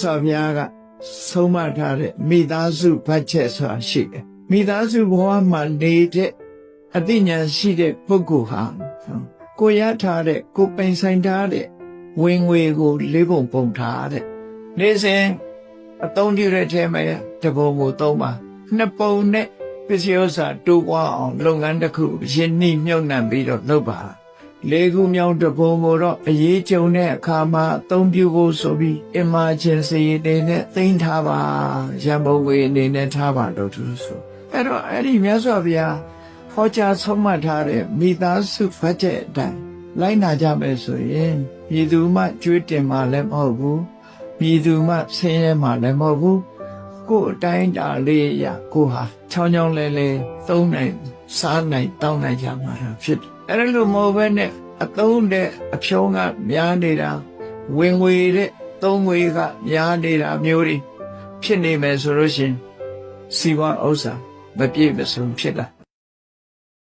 ဆော်ဘုရားကဆုံးမထားတဲ့မိသားစုဘတ်ချက်ဆိုတာရှိတယ်မိသားစုဘဝမှာနေတဲ့အသိဉာဏ်ရှိတဲ့ပုဂ္ဂိုလ်ဟာကိုရထားတဲ့ကိုပိုင်ဆိုင်ထားတဲ့ဝင်ငွေကိုလေးပုံပုံထားတဲ့နေ့စဉ်အသုံးပြုတဲ့ထဲမှာတပုံကိုသုံးပါနှစ်ပုံနဲ့ပစ္စည်းဥစ္စာတိုးပွားအောင်လုပ်ငန်းတစ်ခုယဉ်နှိမြုပ်နှံပြီးတော့လုပ်ပါလေးခုမြောက်တပုံကိုတော့အရေးကြုံတဲ့အခါမှာအသုံးပြုဖို့ဆိုပြီး emergency အနေနဲ့သိမ်းထားပါရန်ပုံငွေအနေနဲ့ထားပါတော့သူဆိုအဲ့တော့အဲ့ဒီမြတ်စွာဘုရားဟောကြားဆုံးမထားတဲ့မိသားစုဘတ်ဂျက်အတိုင်းလိုက်နာကြမယ်ဆိုရင်မည်သူမှကြွေးတင်မှလည်းမဟုတ်ဘူးမည်သူမှဆင်းရဲမှလည်းမဟုတ်ဘူးကိုယ်အတိုင်းတာလေးရကိုဟာချောင်းချောင်းလဲလဲသုံးနိုင်စားနိုင်တောင်းနိုင်ကြမှာဖြစ်တယ်အဲ့လိုမဟုတ်ဘဲနဲ့အသုံးတဲ့အဖြုံးကများနေတာဝင်ငွေတဲ့သုံးငွေကများနေတာမျိုးတွေဖြစ်နေမယ်ဆိုလို့ရှိရင်စီဝါဥစ္စာမပြည့်မစုံဖြစ်လာ